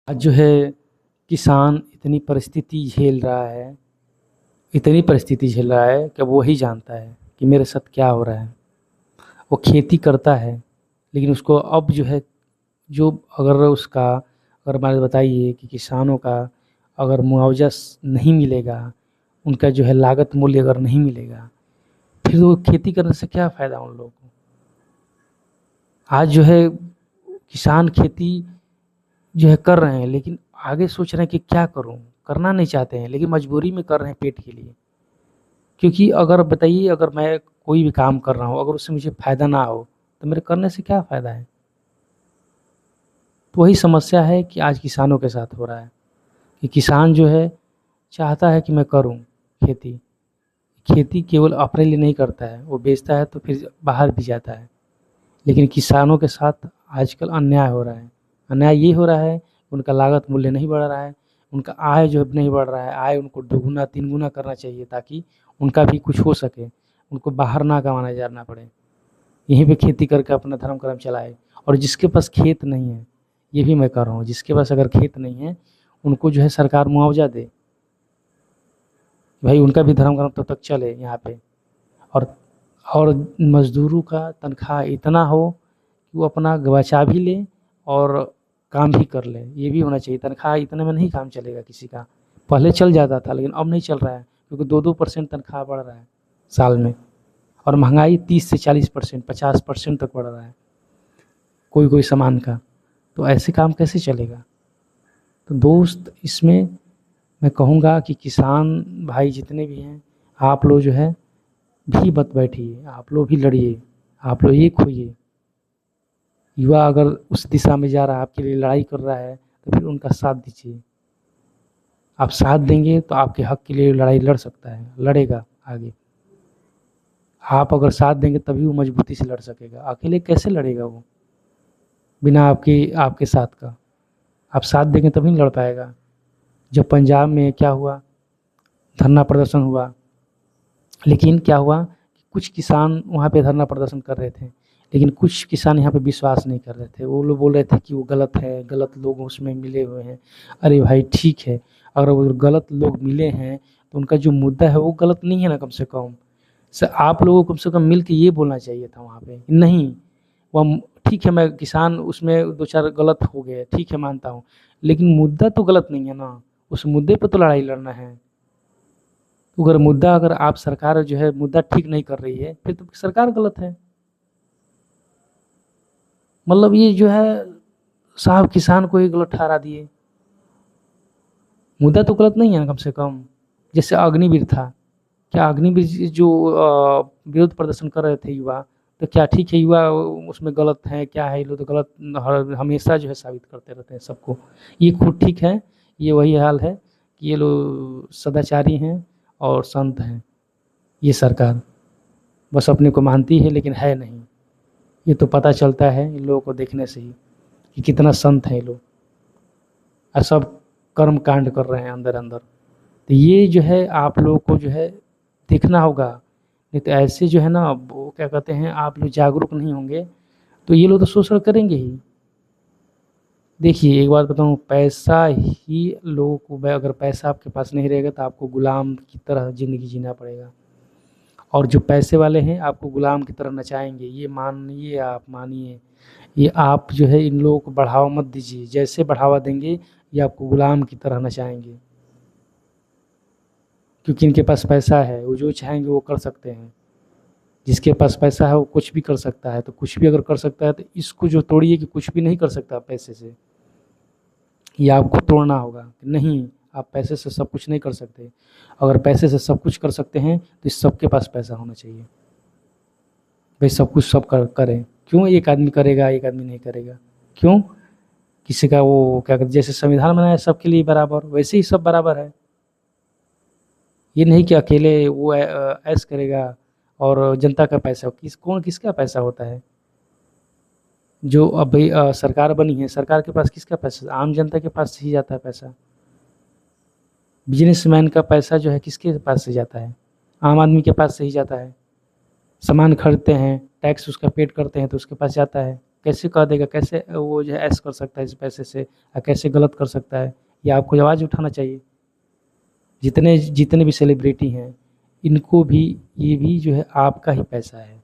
आज जो है किसान इतनी परिस्थिति झेल रहा है कि वो ही जानता है कि मेरे साथ क्या हो रहा है। वो खेती करता है, लेकिन उसको अब जो है जो अगर हमारे बताइए कि किसानों का अगर मुआवजा नहीं मिलेगा, उनका जो है लागत मूल्य अगर नहीं मिलेगा, फिर वो खेती करने से क्या फ़ायदा उन लोगों को। आज जो है किसान खेती जो है कर रहे हैं, लेकिन आगे सोच रहे हैं कि क्या करूं, करना नहीं चाहते हैं, लेकिन मजबूरी में कर रहे हैं पेट के लिए। क्योंकि अगर बताइए, अगर मैं कोई भी काम कर रहा हूँ, अगर उससे मुझे फ़ायदा ना हो तो मेरे करने से क्या फ़ायदा है। तो वही समस्या है कि आज किसानों के साथ हो रहा है कि किसान जो है चाहता है कि मैं करूं खेती। खेती केवल अपने लिए नहीं करता है, वो बेचता है तो फिर बाहर भी जाता है। लेकिन किसानों के साथ आजकल अन्याय हो रहा है। अन्याय ये हो रहा है कि उनका लागत मूल्य नहीं बढ़ रहा है, उनका आय जो है नहीं बढ़ रहा है। आय उनको दोगुना तीन गुना करना चाहिए, ताकि उनका भी कुछ हो सके, उनको बाहर ना कमाने जाना पड़े, यहीं पे खेती करके अपना धर्म कर्म चलाए। और जिसके पास खेत नहीं है, ये भी मैं कह रहा हूँ, जिसके पास अगर खेत नहीं है, उनको जो है सरकार मुआवजा दे, भाई उनका भी धर्म कर्म तब तक चले यहाँ पे। और और मज़दूरों का तनख्वाह इतना हो कि वो अपना बचा भी ले और काम भी कर ले, ये भी होना चाहिए। तनख्वाह इतने में नहीं काम चलेगा किसी का। पहले चल जाता था, लेकिन अब नहीं चल रहा है, क्योंकि 2-2% तनख्वाह बढ़ रहा है साल में, और महंगाई 30 से 40%, 50% तक बढ़ रहा है कोई सामान का। तो ऐसे काम कैसे चलेगा। तो दोस्त, इसमें मैं कहूँगा कि किसान भाई जितने भी हैं, आप लोग जो है भी मत बैठिए, आप लोग भी लड़िए, आप लोग एक होइए। युवा अगर उस दिशा में जा रहा है, आपके लिए लड़ाई कर रहा है, तो फिर उनका साथ दीजिए। आप साथ देंगे तो आपके हक के लिए लड़ाई लड़ सकता है, लड़ेगा आगे। आप अगर साथ देंगे तभी वो मजबूती से लड़ सकेगा, अकेले कैसे लड़ेगा वो बिना आपके साथ का। आप साथ देंगे तभी लड़ पाएगा। जब पंजाब में क्या हुआ, धरना प्रदर्शन हुआ, लेकिन क्या हुआ कि कुछ किसान वहाँ पे धरना प्रदर्शन कर रहे थे, लेकिन कुछ किसान यहाँ पे विश्वास नहीं कर रहे थे। वो लोग बोल रहे थे कि वो गलत है, गलत लोग उसमें मिले हुए हैं। अरे भाई ठीक है, अगर वो गलत लोग मिले हैं तो उनका जो मुद्दा है वो गलत नहीं है ना। कम से कम आप लोगों को कम से कम मिल के ये बोलना चाहिए था वहाँ पे, नहीं। वह ठीक है, मैं किसान उसमें दो चार गलत हो गए, ठीक है मानता हूँ, लेकिन मुद्दा तो गलत नहीं है ना। उस मुद्दे पर तो लड़ाई लड़ना है। तो अगर आप सरकार जो है मुद्दा ठीक नहीं कर रही है, फिर तो सरकार गलत है। मतलब ये जो है साहब किसान को ही गलत ठहरा दिए। मुद्दा तो गलत नहीं है ना कम से कम। जैसे अग्निवीर था, क्या अग्निवीर जो विरोध प्रदर्शन कर रहे थे युवा, तो क्या ठीक है युवा उसमें गलत है, क्या है, ये लोग तो गलत हमेशा जो है साबित करते रहते हैं सबको। ये खुद ठीक है, ये वही हाल है कि ये लोग सदाचारी हैं और संत हैं। ये सरकार बस अपने को मानती है, लेकिन है नहीं। ये तो पता चलता है इन लोगों को देखने से ही कि कितना संत है ये लोग, और सब कर्म कांड कर रहे हैं अंदर अंदर। तो ये जो है आप लोगों को जो है देखना होगा। नहीं तो ऐसे जो है ना, वो क्या कहते हैं, आप लोग जागरूक नहीं होंगे तो ये लोग तो शोषण करेंगे ही। देखिए एक बात बताऊँ, पैसा ही लोगों को, अगर पैसा आपके पास नहीं रहेगा तो आपको गुलाम की तरह ज़िंदगी जीना पड़ेगा। और जो पैसे वाले हैं आपको गुलाम की तरह नचाएंगे, ये मानिए, आप मानिए। ये आप जो है इन लोगों को बढ़ावा मत दीजिए, जैसे बढ़ावा देंगे ये आपको गुलाम की तरह नचाएंगे। क्योंकि इनके पास पैसा है, वो जो चाहेंगे वो कर सकते हैं। जिसके पास पैसा है वो कुछ भी कर सकता है, तो कुछ भी अगर कर सकता है तो इसको जो तोड़िए कि कुछ भी नहीं कर सकता पैसे से। ये आपको तोड़ना होगा, नहीं, आप पैसे से सब कुछ नहीं कर सकते। अगर पैसे से सब कुछ कर सकते हैं तो इस सबके पास पैसा होना चाहिए। भाई सब कुछ सब करें, क्यों एक आदमी करेगा एक आदमी नहीं करेगा, क्यों किसी का वो क्या कहते, जैसे संविधान बनाया सबके लिए बराबर, वैसे ही सब बराबर है। ये नहीं कि अकेले वो ऐश करेगा और जनता का पैसा किसका पैसा होता है। जो अब भाई सरकार बनी है, सरकार के पास किसका पैसा, आम जनता के पास से ही जाता है पैसा। बिजनेसमैन का पैसा जो है किसके पास से जाता है, आम आदमी के पास से ही जाता है। सामान खरीदते हैं, टैक्स उसका पेड करते हैं तो उसके पास जाता है। कैसे कह देगा, कैसे वो जो है ऐश कर सकता है इस पैसे से, कैसे गलत कर सकता है, ये आपको आवाज़ उठाना चाहिए। जितने जितने भी सेलिब्रिटी हैं, इनको भी, ये भी जो है आपका ही पैसा है।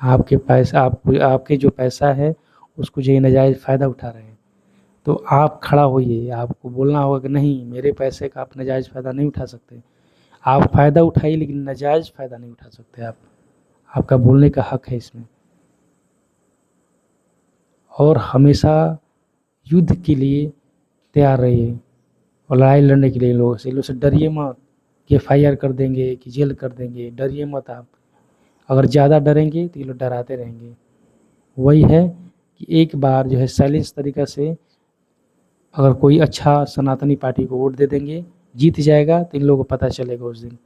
आपके पैसा, आपके जो पैसा है उसको जो ये नाजायज़ फ़ायदा उठा रहे हैं। तो आप खड़ा होइए, आपको बोलना होगा कि नहीं, मेरे पैसे का आप नाजायज़ फ़ायदा नहीं उठा सकते। आप फ़ायदा उठाइए लेकिन नाजायज़ फ़ायदा नहीं उठा सकते आप। आपका बोलने का हक है इसमें। और हमेशा युद्ध के लिए तैयार रहिए और लड़ाई लड़ने के लिए लोगों से डरिए मत कि एफआईआर कर देंगे, कि जेल कर देंगे। डरिए मत आप। अगर ज़्यादा डरेंगे तो ये लोग डराते रहेंगे। वही है कि एक बार जो है साइलेंस तरीक़ा से अगर कोई अच्छा सनातनी पार्टी को वोट दे देंगे, जीत जाएगा, तो इन लोगों को पता चलेगा उस दिन,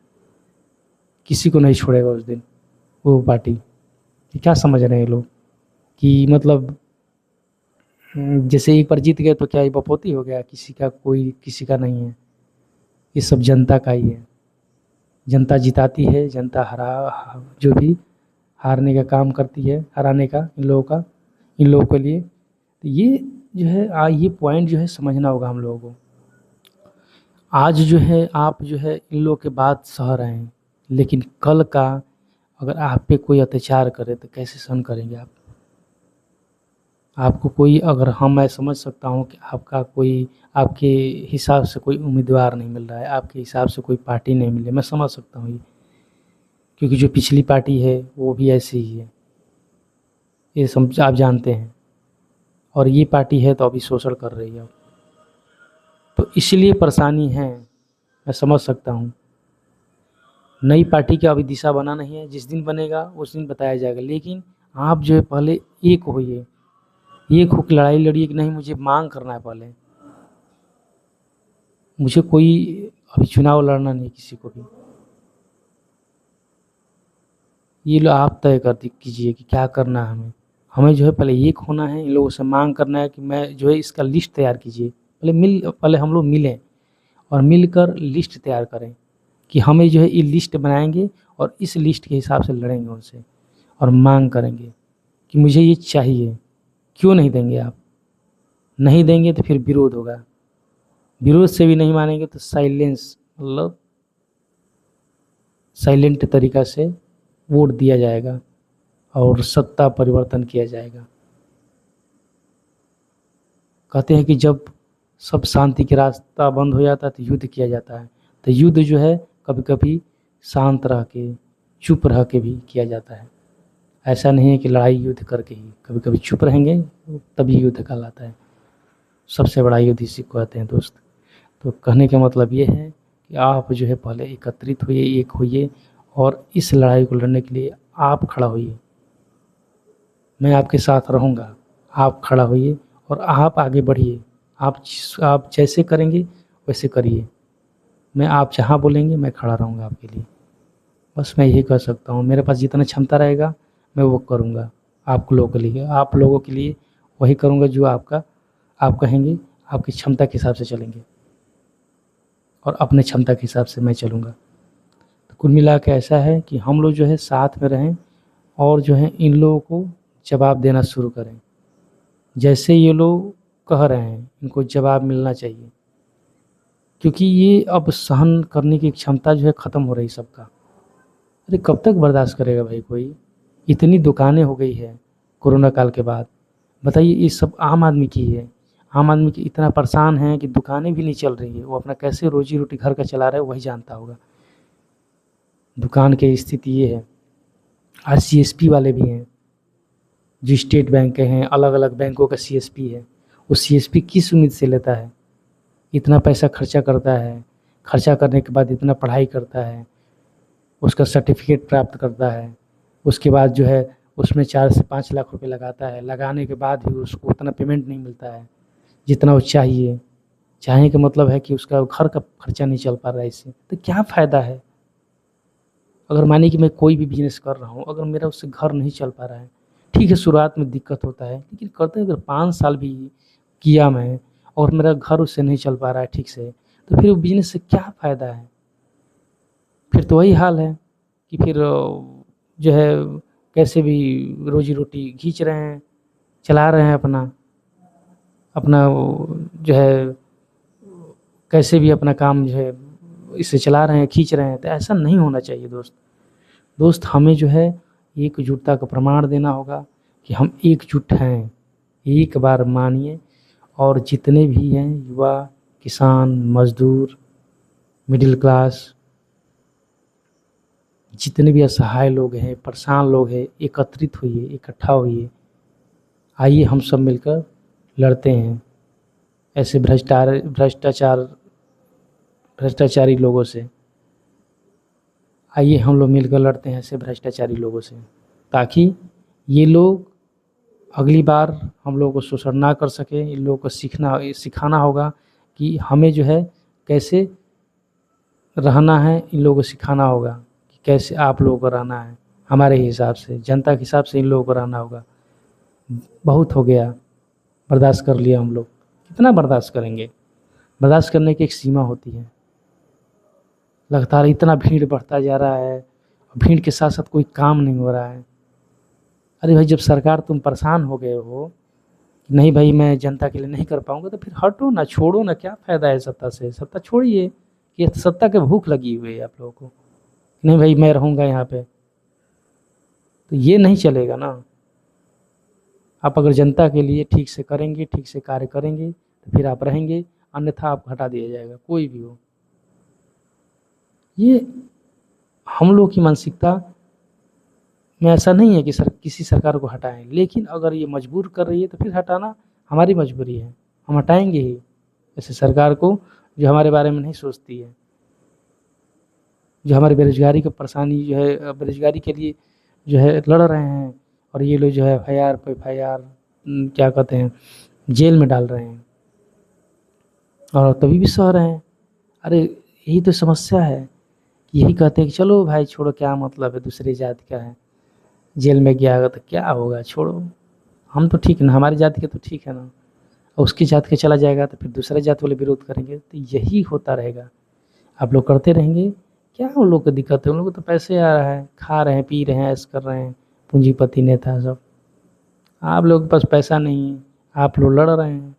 किसी को नहीं छोड़ेगा उस दिन वो पार्टी। कि क्या समझ रहे हैं ये लोग कि मतलब जैसे एक बार जीत गए तो क्या ये बपौती हो गया, किसी का कोई किसी का नहीं है। ये सब जनता का ही है। जनता जिताती है, जनता जो भी हारने का काम करती है, हराने का इन लोगों के लिए। तो ये जो है ये पॉइंट जो है समझना होगा हम लोगों को। आज जो है आप जो है इन लोगों के बात सह रहे हैं, लेकिन कल का अगर आप पे कोई अत्याचार करे तो कैसे सहन करेंगे आप? आपको कोई अगर मैं समझ सकता हूँ कि आपका कोई, आपके हिसाब से कोई उम्मीदवार नहीं मिल रहा है, आपके हिसाब से कोई पार्टी नहीं मिल रही, मैं समझ सकता हूँ ये। क्योंकि जो पिछली पार्टी है वो भी ऐसी ही है, ये समझ आप जानते हैं। और ये पार्टी है तो अभी शोषण कर रही है, तो इसलिए परेशानी है, मैं समझ सकता हूँ। नई पार्टी का अभी दिशा बना नहीं है, जिस दिन बनेगा उस दिन बताया जाएगा। लेकिन आप जो है पहले एक होइए, एक होकर लड़ाई लड़िए कि नहीं, मुझे मांग करना है पहले। मुझे कोई अभी चुनाव लड़ना नहीं किसी को भी। ये लो आप तय कर कीजिए कि क्या करना है हमें। हमें जो है पहले एक होना है, इन लोगों से मांग करना है कि मैं जो है इसका लिस्ट तैयार कीजिए। पहले हम लोग मिलें और मिलकर लिस्ट तैयार करें कि हमें जो है ये लिस्ट बनाएंगे और इस लिस्ट के हिसाब से लड़ेंगे उनसे और मांग करेंगे कि मुझे ये चाहिए। क्यों नहीं देंगे आप? नहीं देंगे तो फिर विरोध होगा, विरोध से भी नहीं मानेंगे तो साइलेंस, मतलब साइलेंट तरीक़ा से वोट दिया जाएगा और सत्ता परिवर्तन किया जाएगा। कहते हैं कि जब सब शांति के रास्ता बंद हो जाता है तो युद्ध किया जाता है। तो युद्ध जो है कभी कभी शांत रह के, चुप रह के भी किया जाता है। ऐसा नहीं है कि लड़ाई युद्ध करके ही, कभी कभी चुप रहेंगे तभी युद्ध कहलाता है। सबसे बड़ा युद्ध इसी को कहते हैं दोस्त। तो कहने का मतलब ये है कि आप जो है पहले एकत्रित होइए, एक होइए और इस लड़ाई को लड़ने के लिए आप खड़ा होइए। मैं आपके साथ रहूँगा, आप खड़ा होइए और आप आगे बढ़िए। आप जैसे करेंगे वैसे करिए। आप जहाँ बोलेंगे मैं खड़ा रहूँगा आपके लिए। बस मैं यही कर सकता हूँ। मेरे पास जितना क्षमता रहेगा मैं वो करूँगा आप लोगों के लिए। आप लोगों के लिए वही करूँगा जो आप कहेंगे। आपकी क्षमता के हिसाब से चलेंगे और अपने क्षमता के हिसाब से मैं चलूँगा। तो कुल मिला के ऐसा है कि हम लोग जो है साथ में रहें और जो है इन लोगों को जवाब देना शुरू करें। जैसे ये लोग कह रहे हैं इनको जवाब मिलना चाहिए, क्योंकि ये अब सहन करने की क्षमता जो है ख़त्म हो रही सबका। अरे कब तक बर्दाश्त करेगा भाई कोई? इतनी दुकानें हो गई है कोरोना काल के बाद। बताइए, ये सब आम आदमी की है। आम आदमी की इतना परेशान है कि दुकानें भी नहीं चल रही है। वो अपना कैसे रोजी रोटी घर का चला रहा है वही जानता होगा। दुकान की स्थिति ये है। आज सीएसपी वाले भी हैं जो स्टेट बैंक के हैं, अलग अलग बैंकों का सीएसपी है। वो सीएसपी किस उम्मीद से लेता है? इतना पैसा खर्चा करता है, खर्चा करने के बाद इतना पढ़ाई करता है, उसका सर्टिफिकेट प्राप्त करता है, उसके बाद जो है उसमें 4 से 5 लाख रुपए लगाता है। लगाने के बाद भी उसको उतना पेमेंट नहीं मिलता है जितना वो चाहिए। चाहे का मतलब है कि उसका घर का खर्चा नहीं चल पा रहा है इससे, तो क्या फ़ायदा है? अगर मानिए कि मैं कोई भी बिज़नेस कर रहा हूँ, अगर मेरा उससे घर नहीं चल पा रहा है, ठीक है शुरुआत में दिक्कत होता है, लेकिन करते अगर 5 साल भी किया मैं और मेरा घर उससे नहीं चल पा रहा है ठीक से, तो फिर बिज़नेस से क्या फ़ायदा है? फिर तो वही हाल है कि फिर जो है कैसे भी रोजी रोटी खींच रहे हैं, चला रहे हैं अपना अपना वो जो है कैसे भी अपना काम जो है इसे चला रहे हैं, खींच रहे हैं। तो ऐसा नहीं होना चाहिए दोस्त हमें जो है एकजुटता का प्रमाण देना होगा कि हम एकजुट हैं। एक बार मानिए, और जितने भी हैं युवा, किसान, मजदूर, मिडिल क्लास, जितने भी असहाय लोग हैं, परेशान लोग हैं, एकत्रित होइए, इकट्ठा होइए। आइए हम सब मिलकर लड़ते हैं ऐसे भ्रष्टाचारी लोगों से। आइए हम लोग मिलकर लड़ते हैं ऐसे भ्रष्टाचारी लोगों से, ताकि ये लोग अगली बार हम लोगों को शोषण ना कर सके। इन लोगों को सिखाना होगा कि हमें जो है कैसे रहना है। इन लोगों को सिखाना होगा कि कैसे आप लोगों को रहना है, हमारे हिसाब से, जनता के हिसाब से इन लोगों को रहना होगा। बहुत हो गया, बर्दाश्त कर लिया हम लोग। कितना बर्दाश्त करेंगे? बर्दाश्त करने की एक सीमा होती है। लगातार इतना भीड़ बढ़ता जा रहा है, भीड़ के साथ साथ कोई काम नहीं हो रहा है। अरे भाई, जब सरकार तुम परेशान हो गए हो, नहीं भाई मैं जनता के लिए नहीं कर पाऊंगा, तो फिर हटो ना, छोड़ो ना। क्या फ़ायदा है सत्ता से? सत्ता छोड़िए। ये सत्ता के भूख लगी हुई है आप लोगों को, नहीं भाई मैं रहूँगा यहाँ पे, तो ये नहीं चलेगा ना। आप अगर जनता के लिए ठीक से करेंगे, ठीक से कार्य करेंगे, तो फिर आप रहेंगे, अन्यथा आपको हटा दिया जाएगा, कोई भी हो। ये हम लोग की मानसिकता में ऐसा नहीं है कि किसी सरकार को हटाएं, लेकिन अगर ये मजबूर कर रही है तो फिर हटाना हमारी मजबूरी है। हम हटाएंगे ही ऐसे सरकार को जो हमारे बारे में नहीं सोचती है, जो हमारी बेरोजगारी की परेशानी जो है, बेरोजगारी के लिए जो है लड़ रहे हैं, और ये लोग जो है एफआईआर पे एफआईआर क्या कहते हैं, जेल में डाल रहे हैं, और तभी भी सह रहे हैं। अरे यही तो समस्या है। यही कहते हैं कि चलो भाई छोड़ो, क्या मतलब है, दूसरी जाति का है, जेल में गया होगा तो क्या होगा, छोड़ो, हम तो ठीक है ना, हमारी जाति के तो ठीक है ना। और उसकी जाति के चला जाएगा तो फिर दूसरे जाति वाले विरोध करेंगे। तो यही होता रहेगा, आप लोग करते रहेंगे। क्या उन लोग को दिक्कत है? उन लोग को तो पैसे आ रहा है, खा रहे हैं, पी रहे हैं, ऐश कर रहे हैं, पूंजीपति नेता सब। आप लोग के पास पैसा नहीं है, आप लोग लड़ रहे हैं।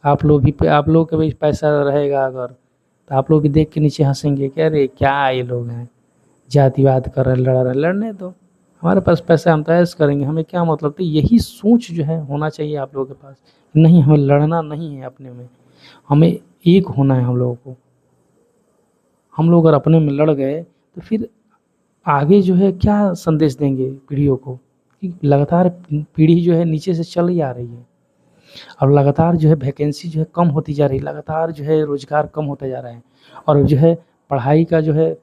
आप लोग के भी पैसा रहेगा अगर, तो आप लोग भी देख के नीचे हंसेंगे कि अरे क्या ये लोग हैं, जातिवाद कर रहे हैं, लड़ रहे हैं। लड़ने दो, हमारे पास पैसा, हम तो ऐश करेंगे, हमें क्या मतलब। तो यही सोच जो है होना चाहिए आप लोगों के पास। नहीं, हमें लड़ना नहीं है अपने में, हमें एक होना है हम लोगों को। हम लोग अगर अपने में लड़ गए तो फिर आगे जो है क्या संदेश देंगे पीढ़ियों को, कि लगातार पीढ़ी जो है नीचे से चल ही आ रही है, और लगातार जो है वैकेंसी जो है कम होती जा रही है, लगातार जो है रोज़गार कम होता जा रहा है, और जो है पढ़ाई का जो है,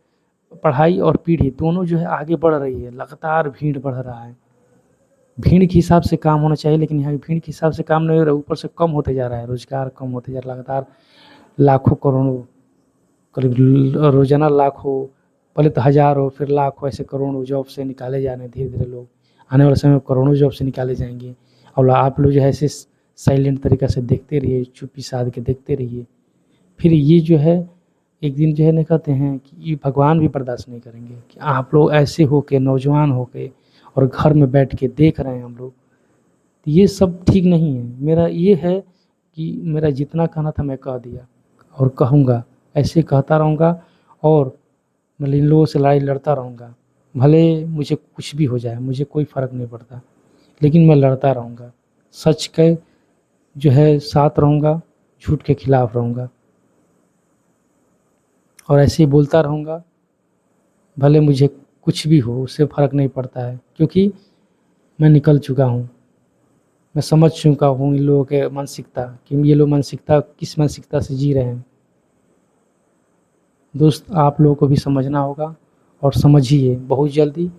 पढ़ाई और पीढ़ी दोनों जो है आगे बढ़ रही है, लगातार भीड़ बढ़ रहा है। भीड़ के हिसाब से काम होना चाहिए, लेकिन यहाँ भीड़ के हिसाब से काम नहीं हो रहा है, ऊपर से कम होते जा रहा है, रोज़गार कम होते जा रहा है। लगातार लाखों करोड़ों, करीब रोज़ाना लाखों, पहले तो हज़ारों फिर लाखों, ऐसे करोड़ों जॉब से निकाले जा रहे हैं धीरे धीरे लोग। आने वाले समय में करोड़ों जॉब से निकाले जाएंगे, और आप लोग जो है ऐसे साइलेंट तरीक़ा से देखते रहिए, चुप्पी साध के देखते रहिए। फिर ये जो है एक दिन जो है ना, कहते हैं कि ये भगवान भी बर्दाश्त नहीं करेंगे कि आप लोग ऐसे हो के, नौजवान हो के, और घर में बैठ के देख रहे हैं हम लोग। तो ये सब ठीक नहीं है। मेरा ये है कि मेरा जितना कहना था मैं कह दिया, और कहूँगा, ऐसे कहता रहूँगा, और मैं इन लोगों से लड़ाई लड़ता रहूँगा। भले मुझे कुछ भी हो जाए, मुझे कोई फ़र्क नहीं पड़ता, लेकिन मैं लड़ता रहूँगा। सच के जो है साथ रहूँगा, झूठ के खिलाफ़ रहूँगा, और ऐसे ही बोलता रहूँगा। भले मुझे कुछ भी हो, उससे फ़र्क नहीं पड़ता है, क्योंकि मैं निकल चुका हूँ, मैं समझ चुका हूँ इन लोगों के मानसिकता, कि ये लोग मानसिकता किस मानसिकता से जी रहे हैं। दोस्त आप लोगों को भी समझना होगा, और समझिए बहुत जल्दी,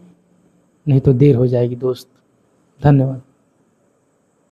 नहीं तो देर हो जाएगी दोस्त। धन्यवाद।